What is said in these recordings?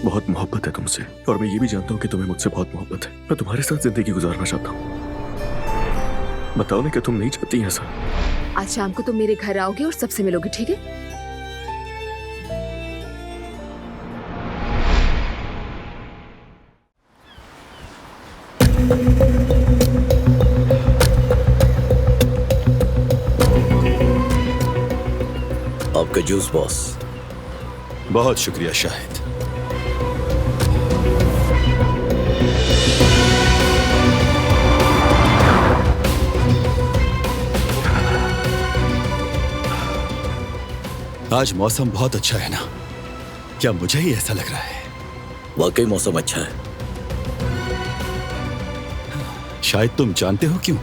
बहुत मोहब्बत है तुमसे, और मैं ये भी जानता हूँ कि तुम्हें मुझसे बहुत मोहब्बत है। मैं तुम्हारे साथ जिंदगी गुजारना चाहता हूँ। बताओ ना कि तुम नहीं चाहती ऐसा? आज शाम को तुम मेरे घर आओगे और सबसे मिलोगे, ठीक है? आपका जूस बॉस। बहुत शुक्रिया शाहिद। आज मौसम बहुत अच्छा है ना? क्या मुझे ही ऐसा लग रहा है? वाकई मौसम अच्छा है। शायद तुम जानते हो क्यों?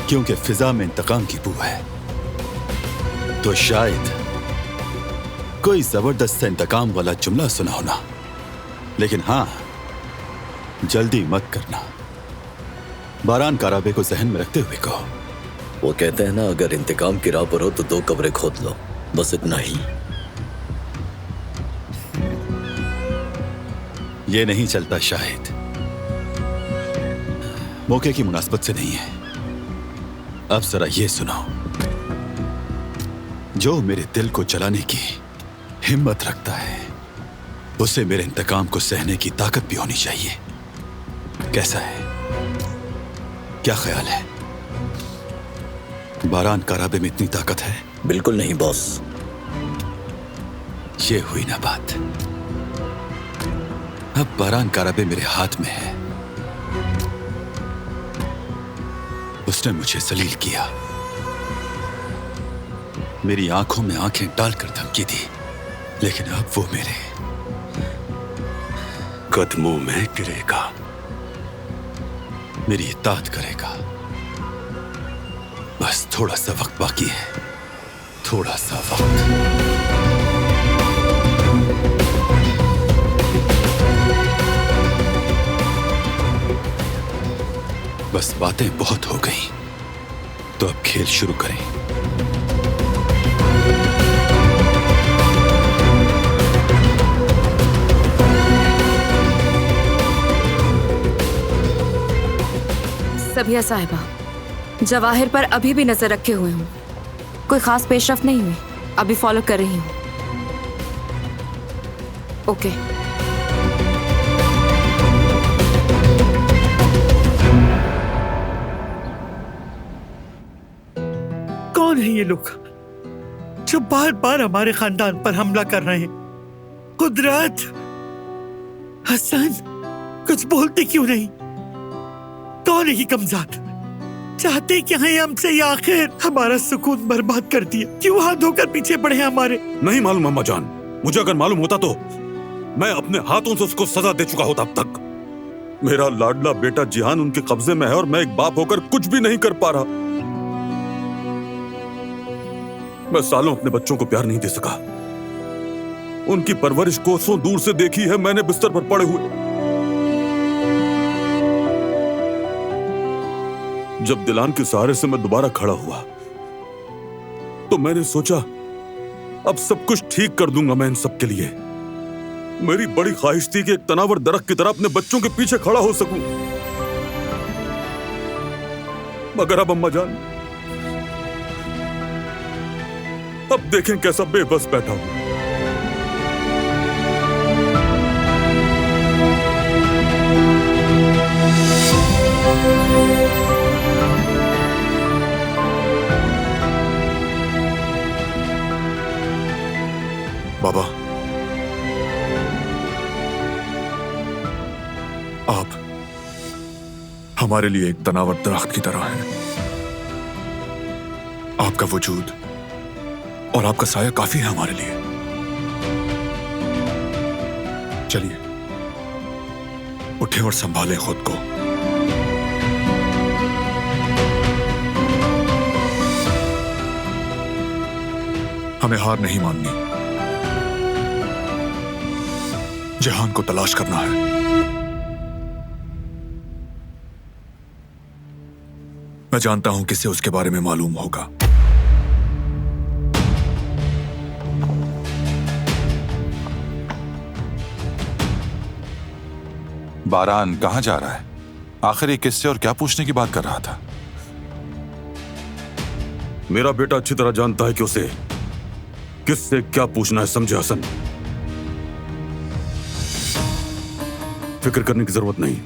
क्योंकि फिजा में इंतकाम की बू है। तो शायद कोई जबरदस्त सा इंतकाम वाला जुमला सुना हो ना, लेकिन हां, जल्दी मत करना। बारान काराबे को जहन में रखते हुए कहो। वो कहते हैं ना, अगर इंतकाम की राह पर हो तो 2 कब्रें खोद लो, बस इतना ही। ये नहीं चलता शाहिद, मौके की मुनासबत से नहीं है। अब जरा ये सुनो, जो मेरे दिल को जलाने की हिम्मत रखता है, उसे मेरे इंतकाम को सहने की ताकत भी होनी चाहिए। कैसा है? क्या ख्याल है? बारान काराबे में इतनी ताकत है? बिल्कुल नहीं बॉस। ये हुई ना बात। अब बारान काराबे मेरे हाथ में है। उसने मुझे जलील किया, मेरी आंखों में आंखें डालकर धमकी दी, लेकिन अब वो मेरे कदमों में गिरेगा, मेरी इत्ताअत करेगा। बस थोड़ा सा वक्त बाकी है, थोड़ा सा वक्त। बस बातें बहुत हो गई, तो अब खेल शुरू करें। सबिया साहिबा, जवाहिर पर अभी भी नजर रखे हुए हूँ। कोई खास पेशरफ नहीं हुई, अभी फॉलो कर रही हूँ। ओके। कौन है ये लोग जो बार बार हमारे खानदान पर हमला कर रहे हैं? कुदरत, हसन, कुछ बोलते क्यों नहीं? कौन है ये कमजाद? चाहते क्या है हमसे? ये आखिर हमारा सुकून बर्बाद कर दिया। क्यों हाथ धोकर पीछे बढ़े हमारे? नहीं मालूम अम्मा जान। मुझे अगर मालूम होता तो मैं अपने हाथों से उसको सजा दे चुका होता अब तक। मेरा लाडला बेटा जिहान उनके कब्जे में है और मैं एक बाप होकर कुछ भी नहीं कर पा रहा। मैं सालों अपने बच्चों को प्यार नहीं दे सका। उनकी परवरिश कोसों दूर से देखी है मैंने बिस्तर पर पड़े हुए। जब दिलान के सहारे से मैं दोबारा खड़ा हुआ तो मैंने सोचा अब सब कुछ ठीक कर दूंगा मैं इन सब के लिए। मेरी बड़ी ख्वाहिश थी कि एक तनावर दरख्त की तरह अपने बच्चों के पीछे खड़ा हो सकूं। मगर अब अम्मा जान, अब देखें कैसा बेबस बैठा हूं। बाबा, आप हमारे लिए एक तनावर दरख्त की तरह हैं। आपका वजूद और आपका साया काफी है हमारे लिए। चलिए, उठें और संभालें खुद को। हमें हार नहीं माननी। जहान को तलाश करना है। मैं जानता हूं किसे उसके बारे में मालूम होगा। बारान कहाँ जा रहा है? आखिर ये किससे और क्या पूछने की बात कर रहा था? मेरा बेटा अच्छी तरह जानता है कि उसे किससे क्या पूछना है, समझे हसन? फिक्र करने की जरूरत नहीं।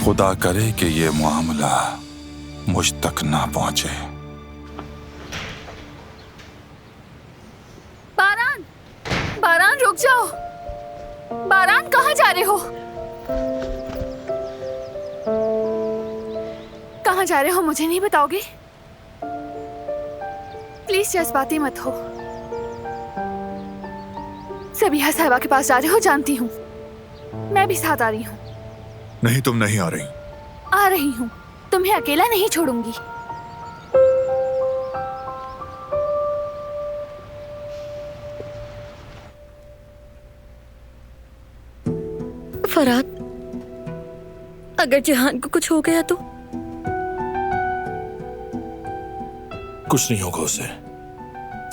खुदा करे कि ये मामला मुझ तक ना पहुंचे। बारान, बारान रुक जाओ। बारान कहाँ जा रहे हो? कहाँ जा रहे हो मुझे नहीं बताओगे? प्लीज जज्बाती मत हो। सबिहा साहिबा के पास जा रहे हो, जानती हूँ। मैं भी साथ आ रही हूँ। नहीं, तुम नहीं आ रही। आ रही हूँ, तुम्हें अकेला नहीं छोड़ूंगी। फराद, अगर जहान को कुछ हो गया तो? कुछ नहीं होगा, उसे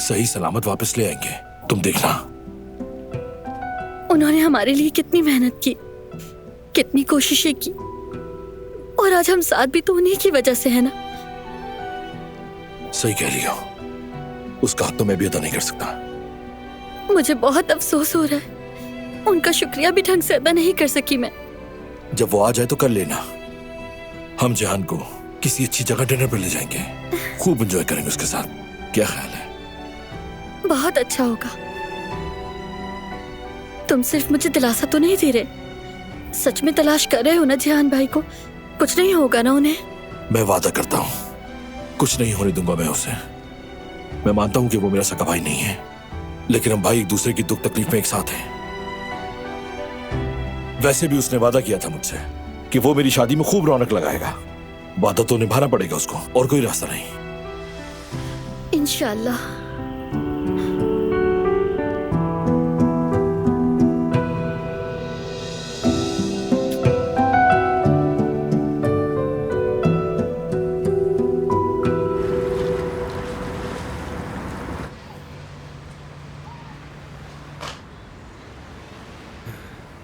सही सलामत वापस ले आएंगे, तुम देखना। उन्होंने हमारे लिए कितनी मेहनत की, कितनी कोशिशें की, और आज हम साथ भी तो उन्हीं की वजह से है ना। सही कह रही हो, उसका हक तो मैं भी अदा नहीं कर सकता। मुझे बहुत अफसोस हो रहा है, उनका शुक्रिया भी ढंग से अदा नहीं कर सकी मैं। जब वो आ जाए तो कर लेना। हम जहान को किसी अच्छी जगह डिनर पर ले जाएंगे, खूब एंजॉय करेंगे उसके साथ। क्या ख्याल है? बहुत अच्छा होगा। तुम सिर्फ मुझे दिलासा तो नहीं दे रहे, सच में तलाश कर रहे हो ना जहान भाई को? कुछ नहीं होगा ना उन्हें? मैं वादा करता हूँ, कुछ नहीं होने दूंगा मैं उसे। मैं मानता हूँ कि वो मेरा सगा भाई नहीं है, लेकिन हम भाई एक दूसरे की दुख तकलीफ में एक साथ हैं। वैसे भी उसने वादा किया था मुझसे कि वो मेरी शादी में खूब रौनक लगाएगा। वादा तो निभाना पड़ेगा उसको, और कोई रास्ता नहीं। इंशाल्लाह।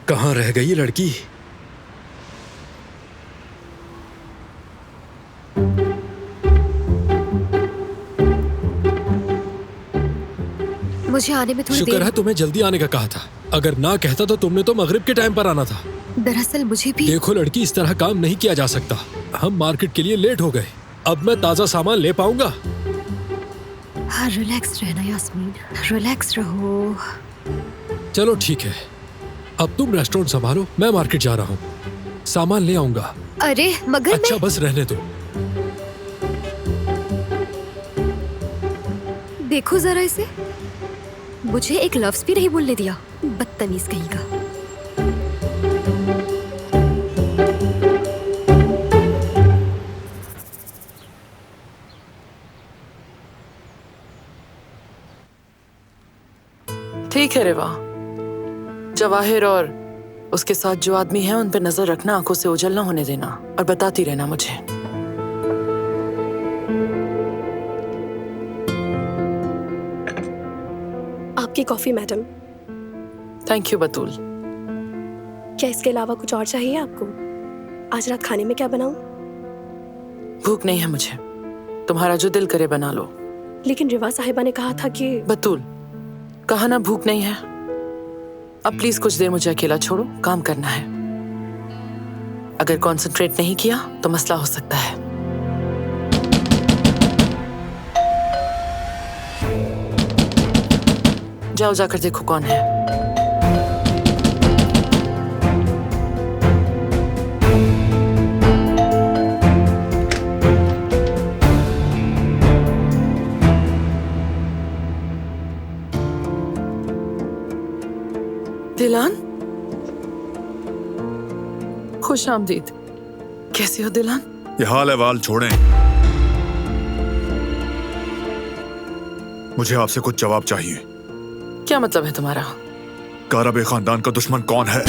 कहाँ रह गई ये लड़की? मुझे आने में थोड़ी शुक्र देर। है तुम्हें जल्दी आने का कहा था, अगर ना कहता तो तुमने तो मगरिब के टाइम पर आना था। दरअसल मुझे भी। देखो लड़की, इस तरह काम नहीं किया जा सकता। हम मार्केट के लिए लेट हो गए, अब मैं ताजा सामान ले पाऊंगा? हाँ, रिलैक्स रहना यास्मीन, रिलैक्स रहो। चलो ठीक है, अब तुम रेस्टोरेंट संभालो, मैं मार्केट जा रहा हूँ, सामान ले आऊंगा। अरे मगर अच्छा बस रहने दो। देखो जरा इसे, मुझे एक लफ्ज भी नहीं बोलने दिया, बदतमीज कहीं का। ठीक है रेवा, जवाहिर और उसके साथ जो आदमी है उन पर नजर रखना, आंखों से ओझल ना होने देना, और बताती रहना मुझे। आपकी कॉफी मैडम। थैंक यू बतूल। क्या इसके अलावा कुछ और चाहिए आपको? आज रात खाने में क्या बनाऊं? भूख नहीं है मुझे, तुम्हारा जो दिल करे बना लो। लेकिन रिवा साहिबा ने कहा था कि। बतूल, कहा ना भूख नहीं है। अब प्लीज कुछ देर मुझे अकेला छोड़ो, काम करना है। अगर कंसंट्रेट नहीं किया तो मसला हो सकता है। जाओ, जाकर देखो कौन है। दिलान, खुश आमदीद। कैसे हो दिलान? ये हाल अहवाल छोड़ें, मुझे आपसे कुछ जवाब चाहिए। क्या मतलब है तुम्हारा? कारबे खानदान का दुश्मन कौन है?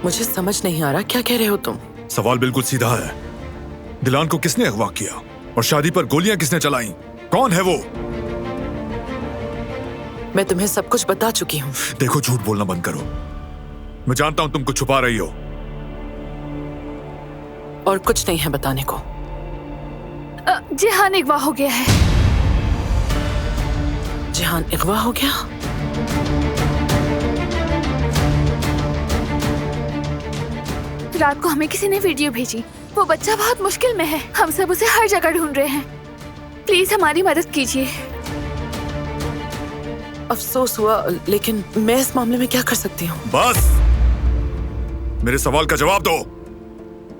मुझे समझ नहीं आ रहा क्या कह रहे हो तुम। सवाल बिल्कुल सीधा है। दिलान को किसने अगवा किया और शादी पर गोलियां किसने चलाई? कौन है वो? मैं तुम्हें सब कुछ बता चुकी हूँ। देखो, झूठ बोलना बंद करो। मैं जानता हूं तुम कुछ छुपा रही हो। और कुछ नहीं है बताने को। जिहान अगवा हो गया है। जिहान अगवा हो गया? रात को हमें किसी ने वीडियो भेजी। वो बच्चा बहुत मुश्किल में है। हम सब उसे हर जगह ढूंढ रहे हैं। प्लीज हमारी मदद कीजिए। अफसोस हुआ, लेकिन मैं इस मामले में क्या कर सकती हूँ? बस मेरे सवाल का जवाब दो।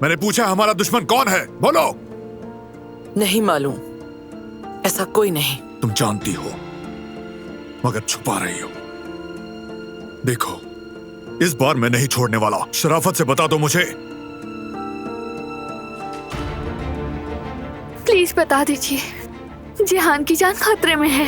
मैंने पूछा हमारा दुश्मन कौन है, बोलो। नहीं मालूम, ऐसा कोई नहीं। तुम जानती हो मगर छुपा रही हो। देखो, इस बार मैं नहीं छोड़ने वाला। शराफत से बता दो मुझे। प्लीज बता दीजिए। जिहान की जान खतरे में है।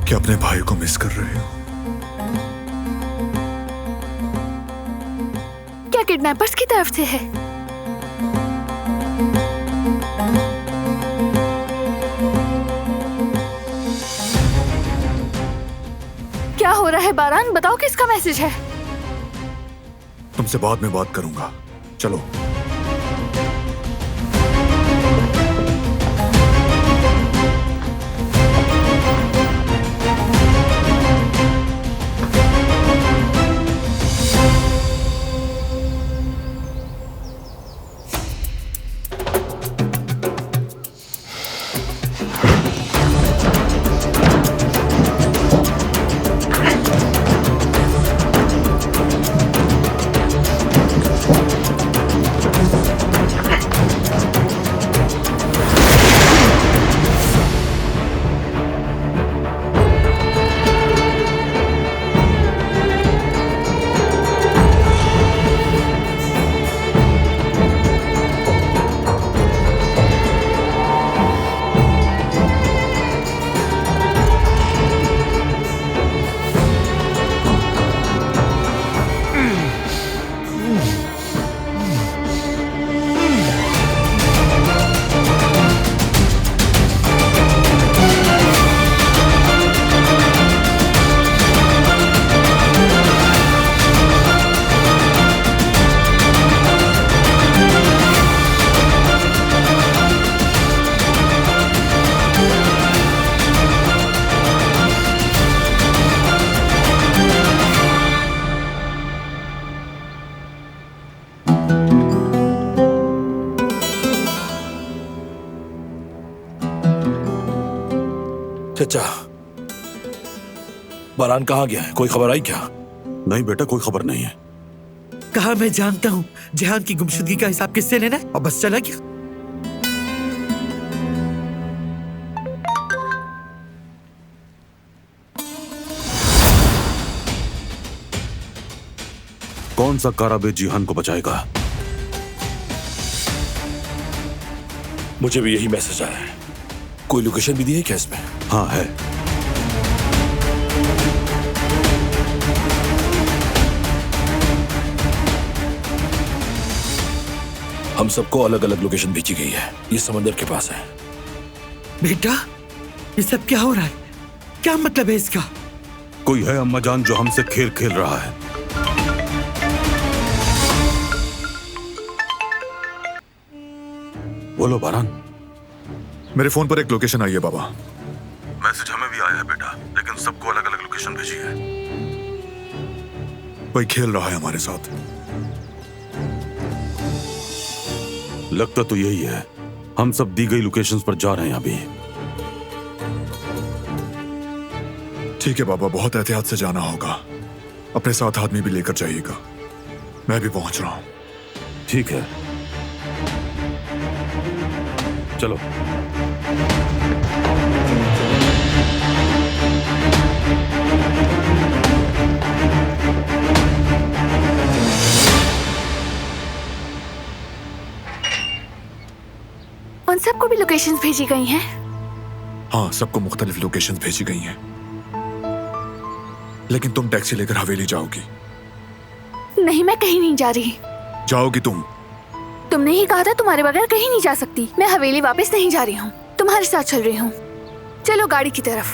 क्या अपने भाई को मिस कर रहे हो? क्या किडनैपर्स की तरफ से है? क्या हो रहा है बारान? बताओ किसका मैसेज है? तुमसे बाद में बात करूंगा। चलो। चचा, बारान कहाँ गया है? कोई खबर आई क्या? नहीं बेटा, कोई खबर नहीं है। कहा मैं जानता हूँ। जिहान की गुमशुदगी का हिसाब किससे लेना है और बस चला गया। कौन सा काराबे जिहान को बचाएगा? मुझे भी यही मैसेज आया है। कोई लोकेशन भी दी है क्या इसमें? हाँ है। हम सबको अलग अलग लोकेशन भेजी गई है। ये समंदर के पास है। बेटा, ये सब क्या हो रहा है? क्या मतलब है इसका? कोई है अम्मा जान जो हमसे खेल खेल रहा है। बोलो बारान। मेरे फोन पर एक लोकेशन आई है बाबा। मैसेज हमें भी आया है बेटा, लेकिन सबको अलग अलग लोकेशन भेजी है। कोई खेल रहा है हमारे साथ। लगता तो यही है। हम सब दी गई लोकेशंस पर जा रहे हैं अभी। ठीक है बाबा, बहुत एहतियात से जाना होगा। अपने साथ आदमी भी लेकर जाइएगा। मैं भी पहुंच रहा हूं। ठीक है, चलो। सबको भी लोकेशंस भेजी गई हैं? हाँ, सबको मुख्तलिफ लोकेशंस भेजी गई हैं, लेकिन तुम टैक्सी लेकर हवेली जाओगी। नहीं, मैं कहीं नहीं जा रही। जाओगी तुम? तुमने ही कहा था तुम्हारे बगैर कहीं नहीं जा सकती। मैं हवेली वापस नहीं जा रही हूँ, तुम्हारे साथ चल रही हूँ। चलो गाड़ी की तरफ।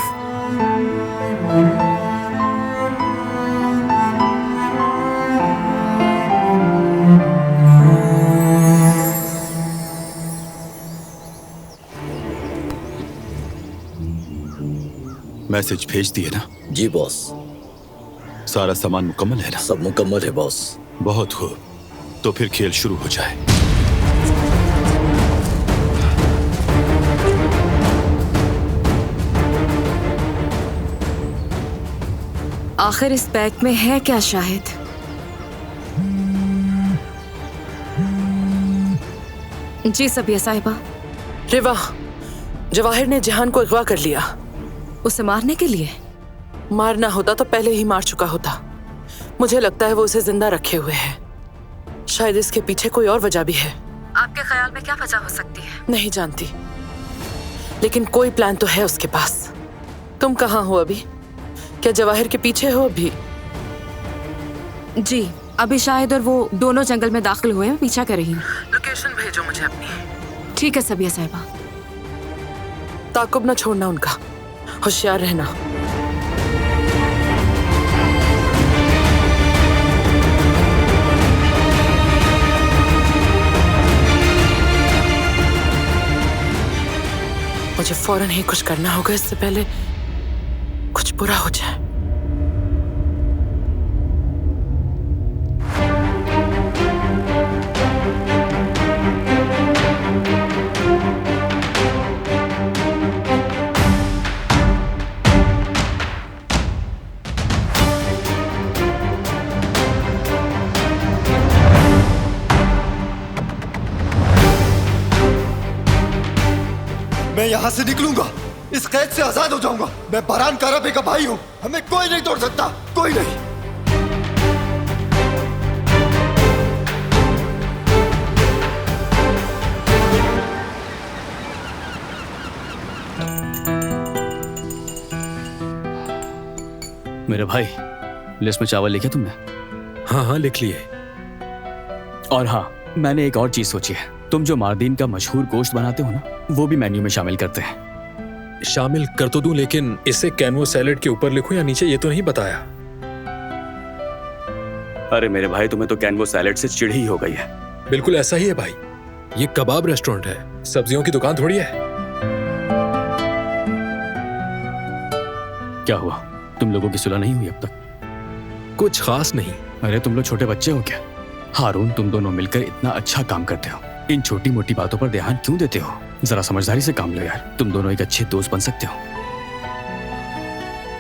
मैसेज भेज दिए ना? जी बॉस। सारा सामान मुकम्मल है ना? सब मुकम्मल है बॉस। बहुत खूब, तो फिर खेल शुरू हो जाए। आखिर इस बैग में है क्या शाहिद? जी सबिया साहिबा। रिवा, जवाहिर ने जहान को अगवा कर लिया। उसे मारने के लिए? मारना होता तो पहले ही मार चुका होता। मुझे लगता है वो उसे जिंदा रखे हुए है। शायद इसके पीछे कोई और वजह भी है। आपके ख्याल में क्या वजह हो सकती है? नहीं जानती, लेकिन कोई प्लान तो है उसके पास। तुम कहाँ हो अभी? क्या जवाहिर के पीछे हो अभी? जी, अभी शाहिद और वो दोनों जंगल में दाखिल हुए हैं, पीछा कर रही हूँ। लोकेशन भेजो मुझे अपनी। ठीक है सबिया साहिबा। ताकुब न छोड़ना उनका, होशियार रहना। मुझे फौरन ही कुछ करना होगा, इससे पहले कुछ बुरा हो जाए। मैं यहाँ से निकलूंगा, इस कैद से आजाद हो जाऊंगा। मैं बरहान काराबे का भाई हूँ, हमें कोई नहीं तोड़ सकता, कोई नहीं। मेरे भाई, लिस्ट में चावल लिखे तुमने? हाँ हाँ लिख लिए। और हाँ, मैंने एक और चीज सोची है। तुम जो मार्दीन का मशहूर गोश्त बनाते हो ना, वो भी मेन्यू में शामिल करते हैं। शामिल कर तो दूं, लेकिन इसे कैनवो सैलेड के ऊपर लिखूं या नीचे, ये तो नहीं बताया। अरे मेरे भाई, तुम्हें तो कैनवो सैलेड से चिढ़ ही हो गई है। बिल्कुल ऐसा ही है भाई, ये कबाब रेस्टोरेंट है, सब्जियों की दुकान थोड़ी है। क्या हुआ, तुम लोगों की सुलह नहीं हुई अब तक? कुछ खास नहीं। अरे तुम लोग छोटे बच्चे हो क्या? हारून, तुम दोनों मिलकर इतना अच्छा काम करते हो, इन छोटी मोटी बातों पर ध्यान क्यों देते हो? जरा समझदारी से काम लो यार, तुम दोनों एक अच्छे दोस्त बन सकते हो।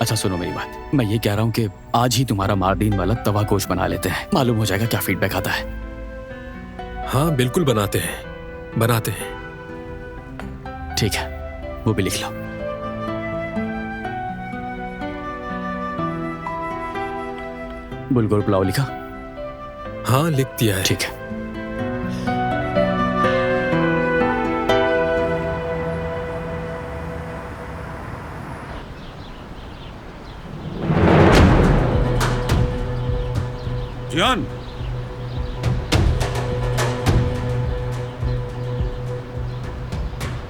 अच्छा सुनो मेरी बात, मैं ये कह रहा हूँ कि आज ही तुम्हारा मार्दीन वाला तवा गोश्त बना लेते हैं, मालूम हो जाएगा क्या फीडबैक आता है। हाँ बिल्कुल बनाते हैं, बनाते हैं। ठीक है, वो भी लिख लो। बुलगुर पुलाव लिखा? हाँ लिख दिया है। ठीक है। जियान,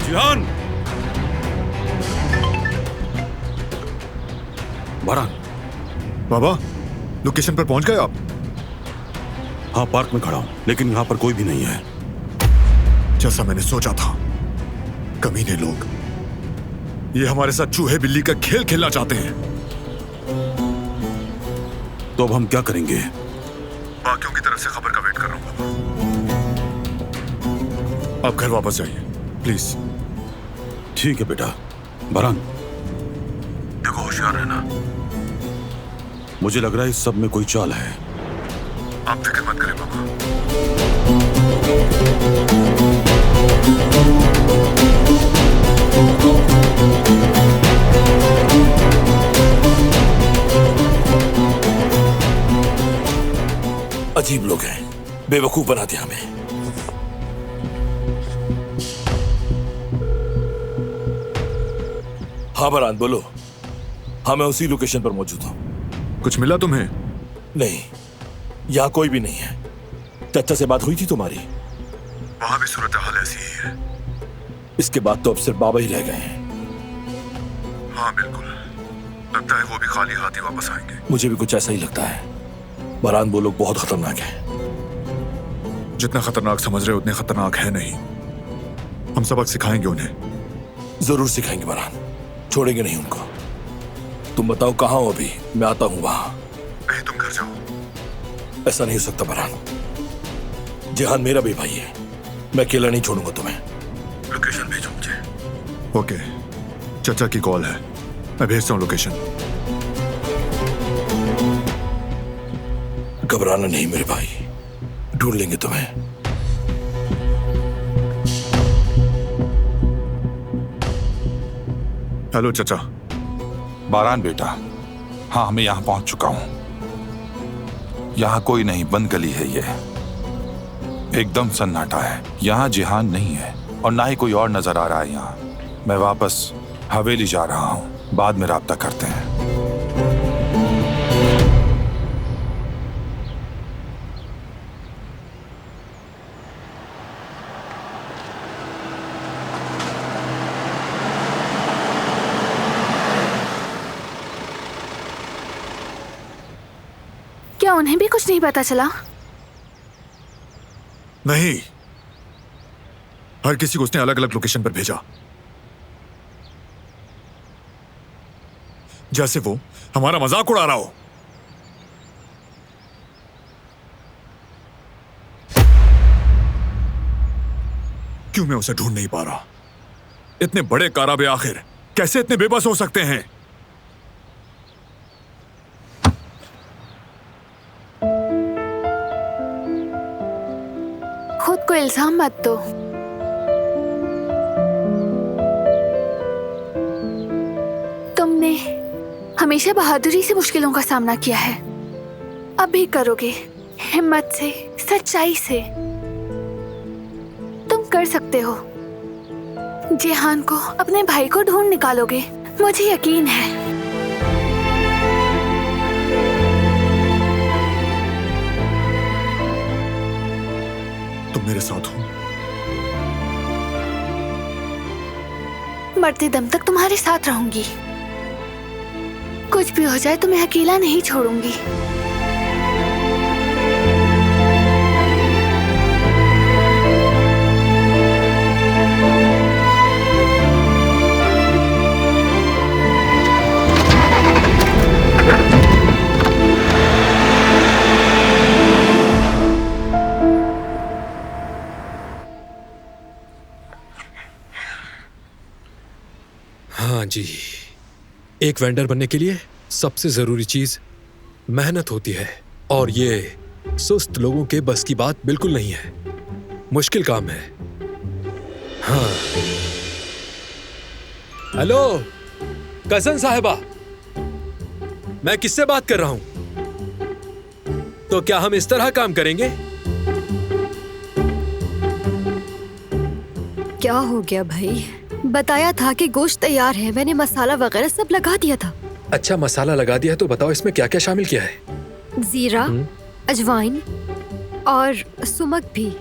जियान, बरहान। बाबा, लोकेशन पर पहुंच गए आप? हाँ, पार्क में खड़ा हूं, लेकिन यहाँ पर कोई भी नहीं है। जैसा मैंने सोचा था, कमीने लोग ये हमारे साथ चूहे बिल्ली का खेल खेलना चाहते हैं। तो अब हम क्या करेंगे? बाकियों की तरफ से खबर का वेट कर रहा हूं। आप घर वापस जाइए प्लीज। ठीक है बेटा। बरहान, देखो होशियार रहना। मुझे लग रहा है इस सब में कोई चाल है। आप फिक्र मत करें बाबा। अजीब लोग हैं, बेवकूफ बनाते हमें। हाँ बरान बोलो। हाँ मैं उसी लोकेशन पर मौजूद हूँ। कुछ मिला तुम्हें? नहीं, यहाँ कोई भी नहीं है। चाचा से बात हुई थी तुम्हारी? वहां भी सूरत हाल ऐसी ही है। इसके बाद तो अब सिर्फ बाबा ही रह गए हैं। हाँ बिल्कुल, लगता है वो भी खाली हाथ ही वापस आएंगे। मुझे भी कुछ ऐसा ही लगता है। बरान वो लोग बहुत खतरनाक हैं। जितना खतरनाक समझ रहे हो उतने खतरनाक है नहीं। हम सबक सिखाएंगे उन्हें। जरूर सिखाएंगे बरान, छोड़ेंगे नहीं उनको। तुम बताओ कहाँ हो अभी, मैं आता हूँ वहां। नहीं तुम घर जाओ। ऐसा नहीं हो सकता बरान, जिहान मेरा भी भाई है। मैं अकेला नहीं छोड़ूंगा तुम्हें। लोकेशन भेजो मुझे। ओके, चाचा की कॉल है, मैं भेजता हूँ लोकेशन। घबराना नहीं मेरे भाई, ढूंढ लेंगे तुम्हें। हेलो चाचा। बारान बेटा, हाँ मैं यहाँ पहुंच चुका हूँ। यहाँ कोई नहीं, बंद गली है ये, एकदम सन्नाटा है। यहाँ जिहान नहीं है और ना ही कोई और नजर आ रहा है यहाँ। मैं वापस हवेली जा रहा हूँ, बाद में राब्ता करते हैं। क्या उन्हें भी कुछ नहीं पता चला? नहीं, हर किसी को उसने अलग अलग लोकेशन पर भेजा, जैसे वो हमारा मजाक उड़ा रहा हो। क्यों मैं उसे ढूंढ नहीं पा रहा? इतने बड़े काराबे आखिर कैसे इतने बेबस हो सकते हैं? खुद को इल्जाम मत दो। तुमने हमेशा बहादुरी से मुश्किलों का सामना किया है, अब भी करोगे, हिम्मत से, सच्चाई से। तुम कर सकते हो। जिहान को, अपने भाई को ढूंढ निकालोगे, मुझे यकीन है। तुम मेरे साथ हो। मरते दम तक तुम्हारे साथ रहूंगी। कुछ भी हो जाए तुम्हें अकेला नहीं छोड़ूंगी। हाँ जी, एक वेंडर बनने के लिए सबसे जरूरी चीज मेहनत होती है, और ये सुस्त लोगों के बस की बात बिल्कुल नहीं है। मुश्किल काम है। हाँ, हेलो कजन साहिबा, मैं किससे बात कर रहा हूं? तो क्या हम इस तरह काम करेंगे? क्या हो गया भाई? बताया था कि गोश्त तैयार है, मैंने मसाला वगैरह सब लगा दिया था। अच्छा, मसाला लगा दिया तो बताओ इसमें क्या क्या शामिल किया है? जीरा, अजवाइन और सुमक भी।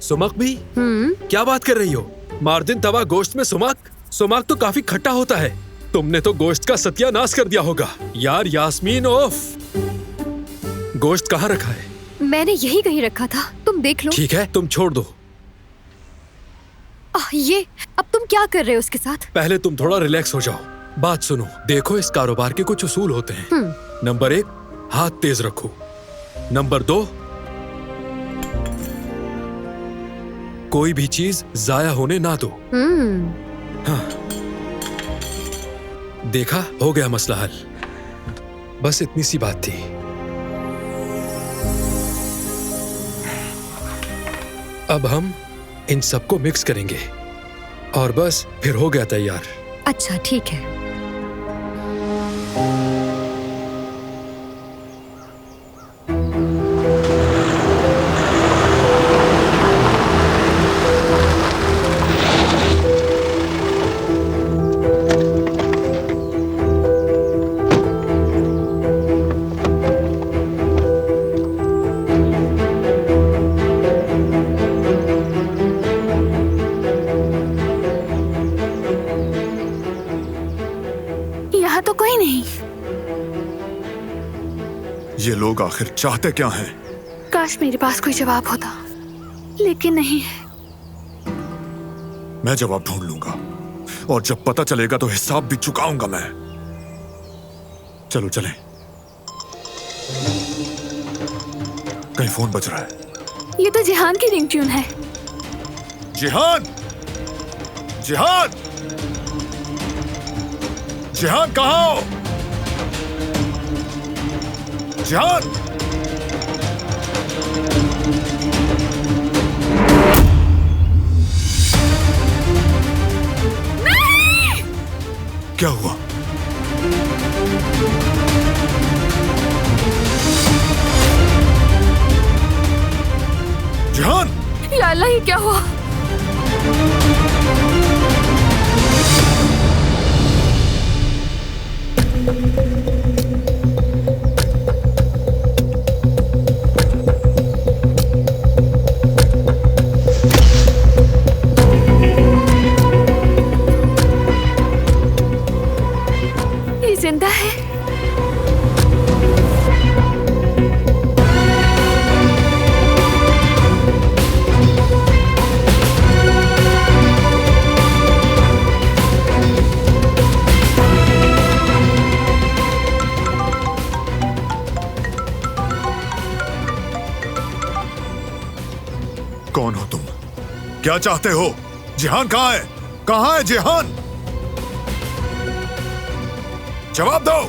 सुमक भी? क्या बात कर रही हो? मार्दिन तवा गोश्त में सुमक? सुमक तो काफी खट्टा होता है। तुमने तो गोश्त का सत्यानाश कर दिया होगा। यार यास्मीन, ओफ! गोश्त कहाँ रखा है? मैंने यही कहीं रखा था, तुम देख लो। ठीक है, तुम छोड़ दो। ये अब तुम क्या कर रहे हो उसके साथ? पहले तुम थोड़ा रिलैक्स हो जाओ। बात सुनो, देखो इस कारोबार के कुछ उसूल होते हैं। नंबर 1, हाथ तेज रखो। नंबर 2, कोई भी चीज जाया होने ना दो। हाँ, देखा, हो गया मसला हल। बस इतनी सी बात थी। अब हम इन सबको मिक्स करेंगे और बस फिर हो गया तैयार। अच्छा ठीक है। ये लोग आखिर चाहते क्या हैं? काश मेरे पास कोई जवाब होता, लेकिन नहीं है। मैं जवाब ढूंढ लूंगा और जब पता चलेगा तो हिसाब भी चुकाऊंगा मैं। चलो चलें। कहीं फोन बज रहा है। ये तो जिहान की रिंगट्यून है। जिहान! जिहान! जिहान कहाँ हो? जिहान! क्या हुआ? जिहान! या अल्लाह, ये क्या हुआ? ये जिंदा है? कौन हो तुम? क्या चाहते हो? जिहान कहाँ है? कहाँ है जिहान? जवाब दो।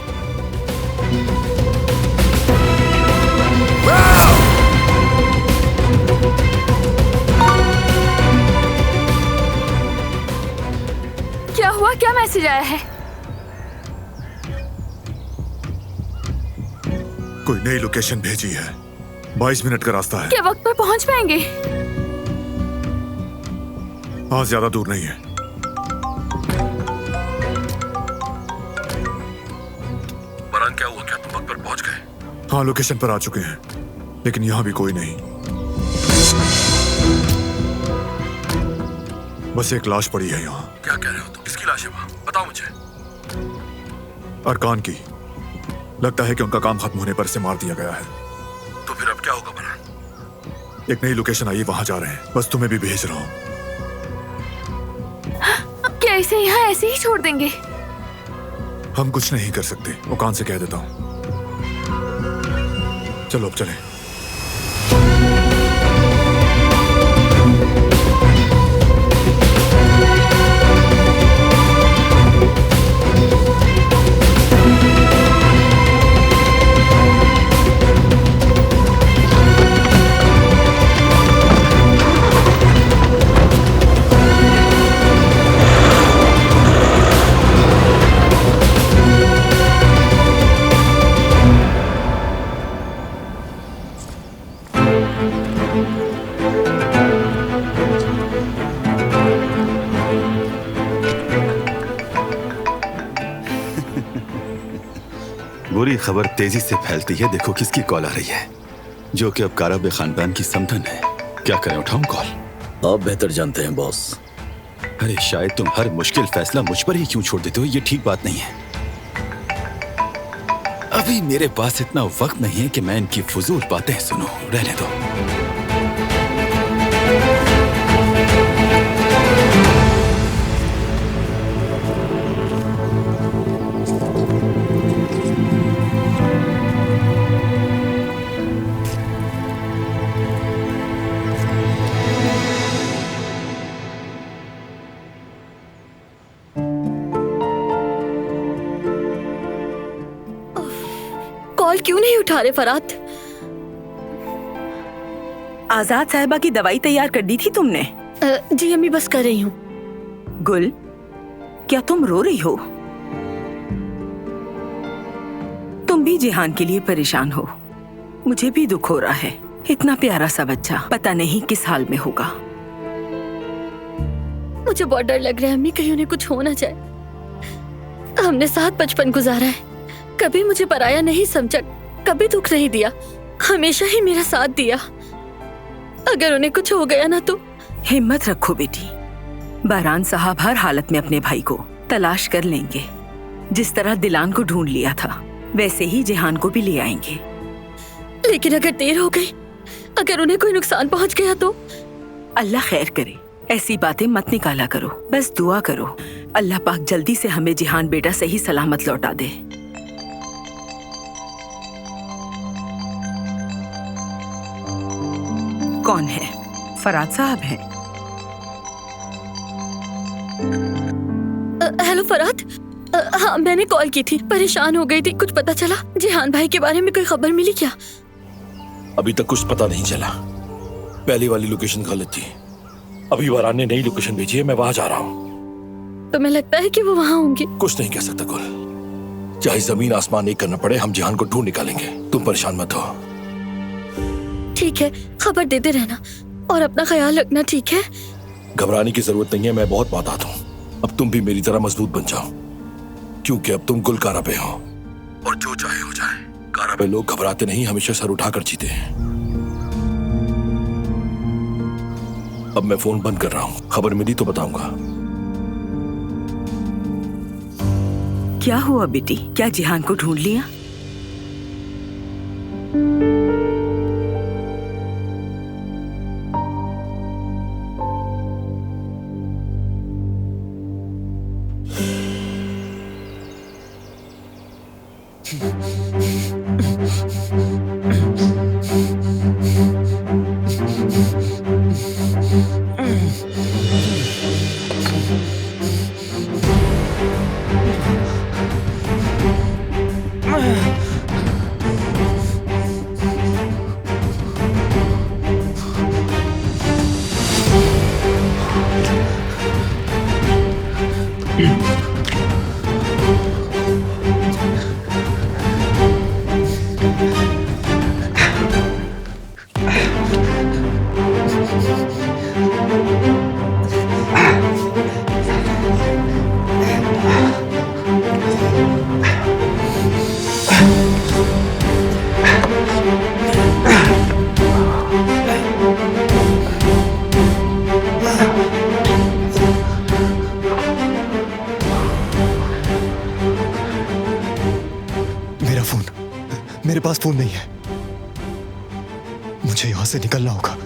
क्या हुआ? क्या मैसेज आया है? कोई नई लोकेशन भेजी है। 22 मिनट का रास्ता है। क्या वक्त पर पहुंच पाएंगे? हाँ, ज्यादा दूर नहीं है। बरान, क्या हुआ? क्या तुम वक्त पर पहुंच गए? हाँ, लोकेशन पर आ चुके हैं, लेकिन यहां भी कोई नहीं। बस एक लाश पड़ी है यहाँ। क्या कह रहे हो तुम? किसकी लाश है वहां? बताओ मुझे। अरकान की। लगता है कि उनका काम खत्म होने पर से मार दिया गया है। तो फिर अब क्या होगा बरान? एक नई लोकेशन आई, वहां जा रहे हैं। बस तुम्हें भी भेज रहा हूँ। क्या इसे यहाँ ऐसे ही छोड़ देंगे? हम कुछ नहीं कर सकते, ओकान से कह देता हूँ। चलो अब चलें। बुरी खबर तेजी से फैलती है। देखो किसकी कॉल आ रही है, जो कि अब कारब खानदान की समधन है। क्या करें, उठाऊं कॉल? आप बेहतर जानते हैं बॉस। अरे शायद तुम हर मुश्किल फैसला मुझ पर ही क्यों छोड़ देते हो? ये ठीक बात नहीं है। अभी मेरे पास इतना वक्त नहीं है कि मैं इनकी फजूल बातें सुनूं। रहने दो। कॉल क्यों नहीं उठा रहे फरात? आजाद साहिबा की दवाई तैयार कर दी थी तुमने? जी अम्मी, बस कर रही हूँ। गुल, क्या तुम रो रही हो? तुम भी जिहान के लिए परेशान हो। मुझे भी दुख हो रहा है। इतना प्यारा सा बच्चा पता नहीं किस हाल में होगा। मुझे बहुत डर लग रहा है अम्मी, कहीं उन्हें कुछ हो ना जाए। हमने साथ बचपन गुजारा है, कभी मुझे पराया नहीं समझा, कभी दुख नहीं दिया, हमेशा ही मेरा साथ दिया। अगर उन्हें कुछ हो गया ना तो। हिम्मत रखो बेटी, बारान साहब हर हालत में अपने भाई को तलाश कर लेंगे। जिस तरह दिलान को ढूंढ लिया था वैसे ही जिहान को भी ले आएंगे। लेकिन अगर देर हो गई, अगर उन्हें कोई नुकसान पहुंच गया तो? अल्लाह खैर करे, ऐसी बातें मत निकाला करो, बस दुआ करो अल्लाह पाक जल्दी से हमें जिहान बेटा सही सलामत लौटा दे। कौन है? फराद साहब हैं। हेलो फराद। हाँ, मैंने कॉल की थी, परेशान हो गई थी। कुछ पता चला? जिहान भाई के बारे में कोई खबर मिली क्या? अभी तक कुछ पता नहीं चला। पहली वाली लोकेशन गलत थी। अभी बारान ने नई लोकेशन भेजी है, मैं वहां जा रहा हूँ। तुम्हें लगता है कि वो वहाँ होंगे? कुछ नहीं कह सकता कुल। चाहे जमीन आसमान एक करना पड़े, हम जिहान को ढूंढ निकालेंगे। तुम परेशान मत हो। ठीक है, खबर देते रहना और अपना ख्याल रखना, ठीक है? घबराने की जरूरत नहीं है, मैं बहुत मोहतात हूँ। अब तुम भी मेरी तरह मजबूत बन जाओ, क्योंकि अब तुम गुलकारा पे हो। और जो चाहे हो जाए, कारा पे लोग घबराते नहीं, हमेशा सर उठाकर जीते हैं। अब मैं फोन बंद कर रहा हूँ, खबर मिली तो बताऊंगा। क्या हुआ बेटी, क्या जिहान को ढूंढ लिया? मेरे पास फोन नहीं है, मुझे यहां से निकलना होगा।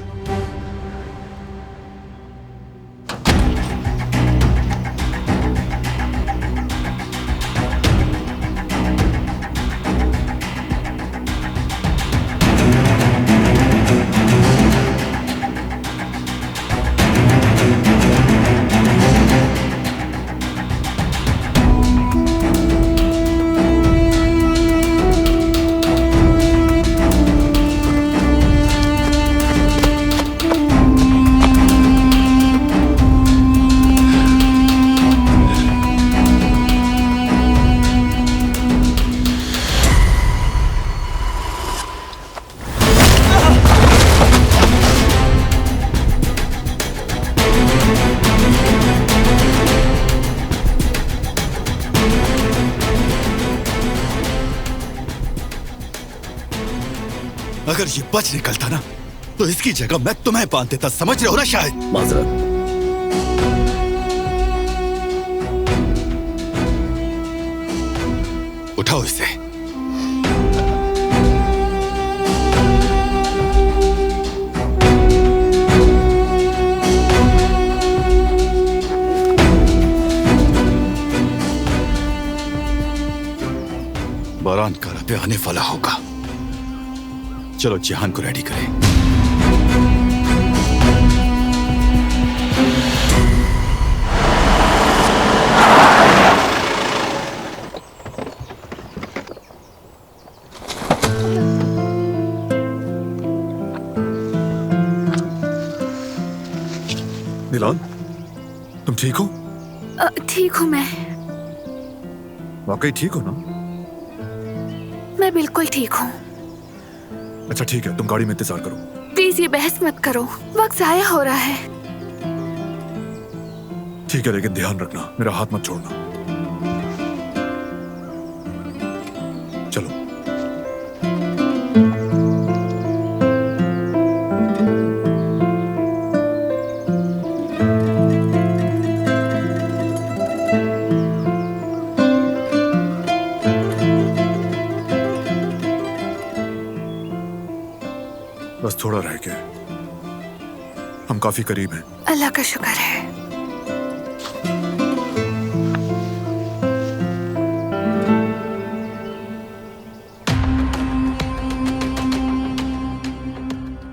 अगर ये बच निकलता ना, तो इसकी जगह मैं तुम्हें बांध देता, समझ रहे हो ना? शायद माजरत। उठाओ इसे। बारान कारा पे आने वाला होगा। चलो जिहान को रेडी करें। नीलान, तुम ठीक हो? ठीक हूँ मैं। वाकई ठीक हो ना? मैं बिल्कुल ठीक हूँ। अच्छा ठीक है, तुम गाड़ी में इंतजार करो। प्लीज ये बहस मत करो, वक्त जाया हो रहा है। ठीक है, लेकिन ध्यान रखना, मेरा हाथ मत छोड़ना। चलो। बस थोड़ा रह गया, हम काफी करीब हैं। अल्लाह का शुक्र है।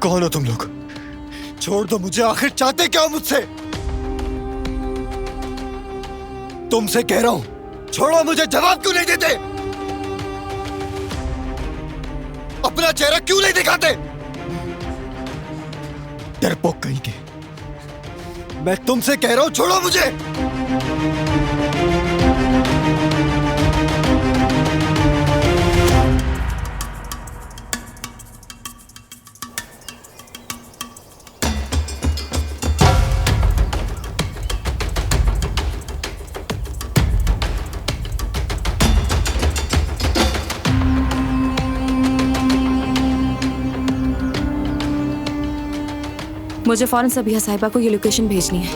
कौन हो तुम लोग? छोड़ दो मुझे, आखिर चाहते क्या हो मुझसे? तुमसे कह रहा हूं, छोड़ो मुझे। जवाब क्यों नहीं देते? अपना चेहरा क्यों नहीं दिखाते? डरपोक कहीं के। मैं तुमसे कह रहा हूं, छोड़ो मुझे। मुझे फौरन सबिया साहिबा को ये लोकेशन भेजनी है।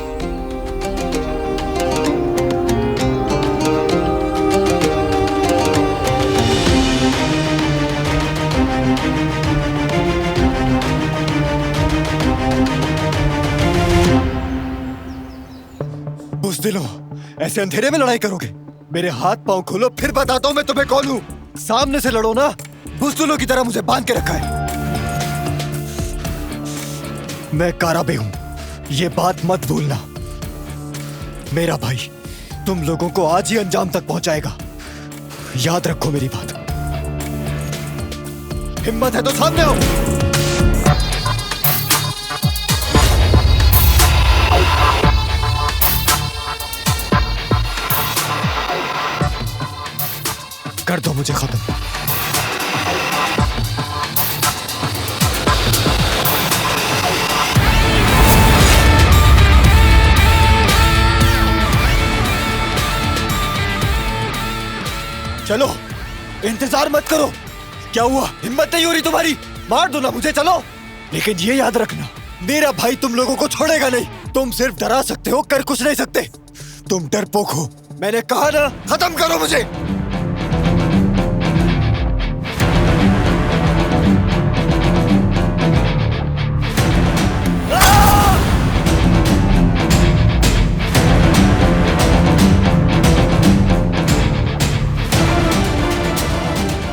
बुज़दिलों, ऐसे अंधेरे में लड़ाई करोगे? मेरे हाथ पांव खोलो, फिर बताता हूं मैं तुम्हें कौन हूं। सामने से लड़ो ना। बुज़दिलों की तरह मुझे बांध के रखा है। मैं काराबे हूं, ये बात मत भूलना। मेरा भाई तुम लोगों को आज ही अंजाम तक पहुंचाएगा, याद रखो मेरी बात। हिम्मत है तो सामने आओ। कर दो मुझे खत्म। चलो, इंतजार मत करो। क्या हुआ? हिम्मत नहीं हो रही तुम्हारी? मार दो ना मुझे, चलो। लेकिन ये याद रखना, मेरा भाई तुम लोगों को छोड़ेगा नहीं। तुम सिर्फ डरा सकते हो, कर कुछ नहीं सकते। तुम डरपोक हो। मैंने कहा ना, खत्म करो मुझे।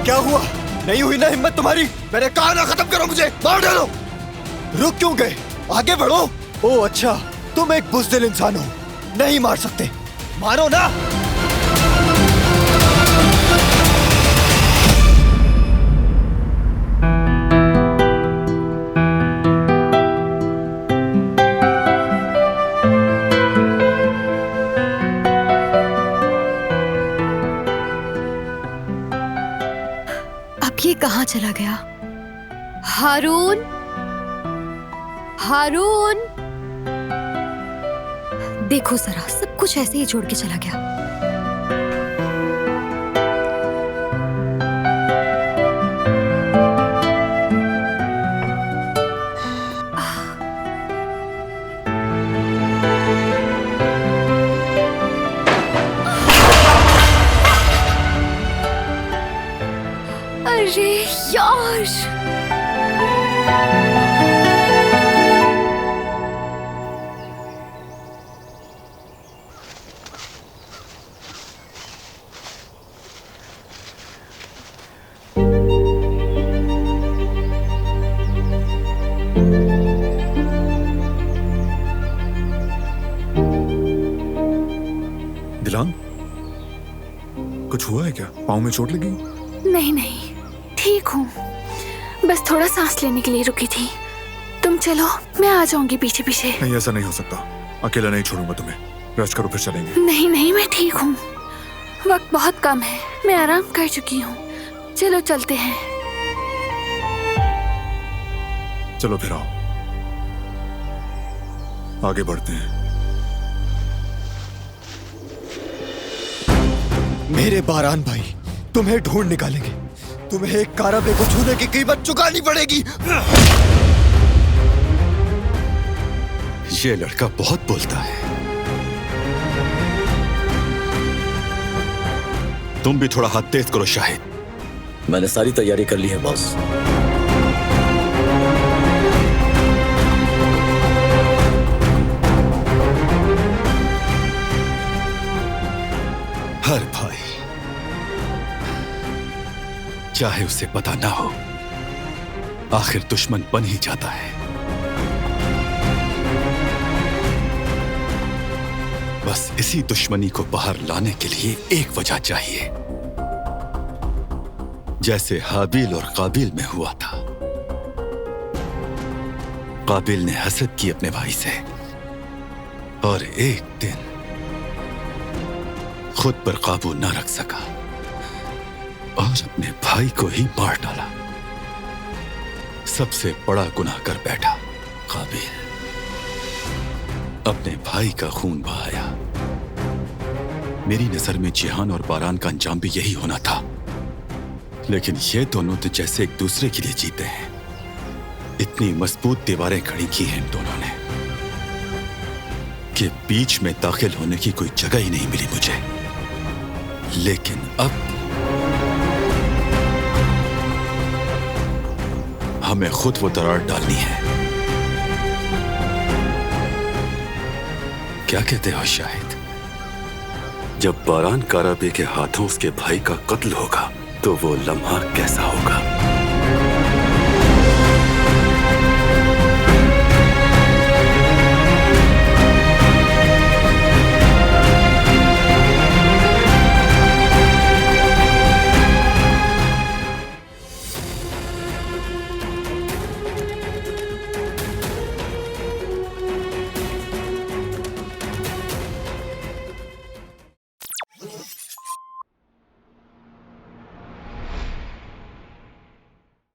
क्या हुआ? नहीं हुई ना हिम्मत तुम्हारी? मैंने कहा ना, खत्म करो मुझे, मार डालो। रुक क्यों गए? आगे बढ़ो। ओ अच्छा, तुम एक बुज़दिल इंसान हो, नहीं मार सकते। मारो ना। ये कहाँ चला गया? हारून, हारून, देखो जरा, सब कुछ ऐसे ही छोड़ के चला गया। अरे यार, दिलान, कुछ हुआ है क्या? पाँव में चोट लगी? नहीं नहीं, ठीक हूँ। बस थोड़ा सांस लेने के लिए रुकी थी। तुम चलो, मैं आ जाऊंगी पीछे पीछे। नहीं, ऐसा नहीं हो सकता। अकेला नहीं छोड़ूंगा तुम्हें। रेस्ट करो, फिर चलेंगे। नहीं नहीं, मैं ठीक हूँ। वक्त बहुत कम है, मैं आराम कर चुकी हूँ। चलो चलते हैं। चलो फिर आओ, आगे बढ़ते हैं। मेरे बारान भाई तुम्हें ढूंढ निकालेंगे। तुम्हें एक काराबे को छूने की कीमत चुकानी पड़ेगी। ये लड़का बहुत बोलता है। तुम भी थोड़ा हाथ तेज करो शाहिद। मैंने सारी तैयारी कर ली है बॉस। हर भाई, चाहे उसे पता ना हो, आखिर दुश्मन बन ही जाता है। बस इसी दुश्मनी को बाहर लाने के लिए एक वजह चाहिए, जैसे हाबिल और काबिल में हुआ था। काबिल ने हसद की अपने भाई से और एक दिन खुद पर काबू न रख सका और अपने भाई को ही मार डाला। सबसे बड़ा गुनाह कर बैठा काबिल, अपने भाई का खून बहाया। मेरी नजर में जिहान और बारान का अंजाम भी यही होना था, लेकिन ये दोनों तो जैसे एक दूसरे के लिए जीते हैं। इतनी मजबूत दीवारें खड़ी की हैं इन दोनों ने कि बीच में दाखिल होने की कोई जगह ही नहीं मिली मुझे। लेकिन अब हमें खुद वो दरार डालनी है। क्या कहते हो शाहिद? जब बारान काराबे के हाथों उसके भाई का कत्ल होगा तो वो लम्हा कैसा होगा?